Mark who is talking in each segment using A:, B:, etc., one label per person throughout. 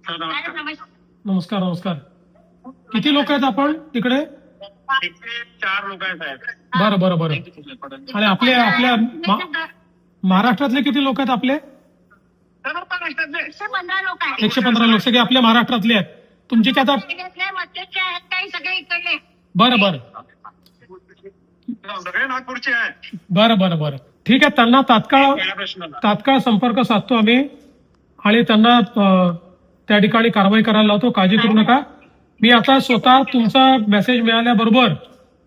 A: नमस्कार नमस्कार. किती लोक आहेत आपण तिकडे?
B: 4 लोक आहेत साहेब.
A: बरं बरं बरं. आणि आपल्या महाराष्ट्रातले किती लोक आहेत आपले?
C: 115 लोक आहेत.
A: 115 लोक सगळे आपल्या महाराष्ट्रातले आहेत. तुमची काय आता?
C: काही सगळे इकडले.
A: बरं बरं
B: सगळे नागपूरचे आहेत.
A: बरं बरं बरं ठीक आहे. त्यांना तात्काळ संपर्क साधतो आम्ही आणि त्यांना त्या ठिकाणी कारवाई करायला लावतो. काळजी करू नका. मी आता स्वतः तुमचा मेसेज मिळाल्याबरोबर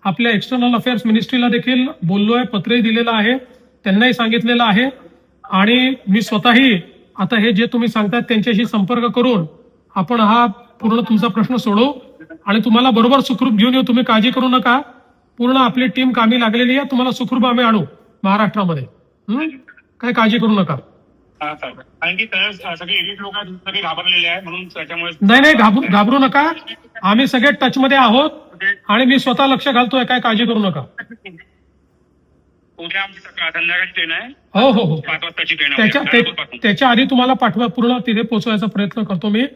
A: आपल्या एक्सटर्नल अफेअर्स मिनिस्ट्रीला देखील बोललोय, पत्रही दिलेलं आहे, त्यांनाही सांगितलेलं आहे आणि मी स्वतःही आता हे जे तुम्ही सांगतात त्यांच्याशी संपर्क करून आपण हा पूर्ण तुमचा प्रश्न सोडवू आणि तुम्हाला बरोबर सुखरूप घेऊन येऊ. तुम्ही काळजी करू नका. पूर्ण आपली टीम कामी लागलेली आहे. तुम्हाला सुखरूप आम्ही आणू महाराष्ट्रामध्ये. काय काळजी करू नका.
B: आणखी सगळे एलिट लोक सगळे घाबरलेले आहेत म्हणून त्याच्यामुळे
A: नाही घाबरू नका. आम्ही सगळे टच मध्ये आहोत आणि मी स्वतः लक्ष घालतोय. काय काळजी करू नका.
B: उद्या आमची संध्याकाळची ट्रेन आहे.
A: हो हो हो.
B: 5 वाजताची ट्रेन आहे.
A: त्याच्या आधी तुम्हाला पाठवा पूर्ण तिथे पोहोचवायचा प्रयत्न करतो मी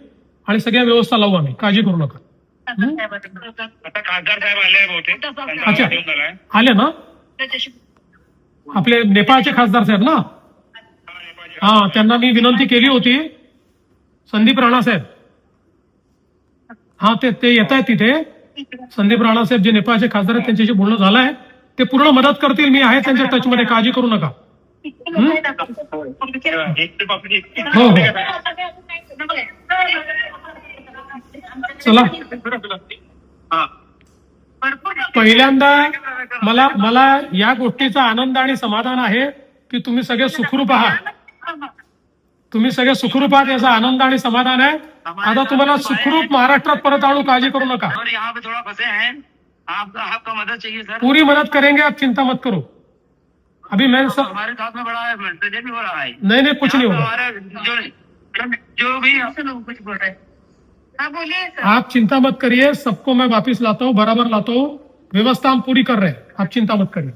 A: आणि सगळ्या व्यवस्था लावू आम्ही. काळजी करू नका.
B: आता खासदार साहेब आले बहुतेक.
A: अच्छा आले ना आपले नेपाळचे खासदार साहेब ना? हा त्यांना मी विनंती केली होती. संदीप राणा साहेब हा ते येत आहेत तिथे. संदीप राणा साहेब जे नेपाळचे खासदार आहेत त्यांच्याशी बोलणं झालं आहे. ते पूर्ण मदत करतील. मी आहे त्यांच्या टच मध्ये. काळजी करू नका. हो हो चला. पहिल्यांदा मला या गोष्टीचा आनंद आणि समाधान आहे की तुम्ही सगळे सुखरूप आहात. तुम्ही सगळे सुखरूप आहात याचा आनंद आणि समाधान आहे. आता तुम्हाला सुखरूप महाराष्ट्रात परत आणू. काळजी करू नका.
B: आपका मदद चाहिए सर.
A: पूरी मदद करेंगे. आप चिंता मत करो. अभी मैं सब
B: हमारे साथ में बड़ा है, प्रेजेंट भी बड़ा है.
A: नहीं कुछ नहीं होगा.
B: जो भी
C: कुछ बोल रहे. हाँ बोलिए सर.
A: आप चिंता मत करिए. सबको मैं वापस लाता हूँ, बराबर लाता हूँ. व्यवस्था हम पूरी कर रहे हैं. आप चिंता मत करिए.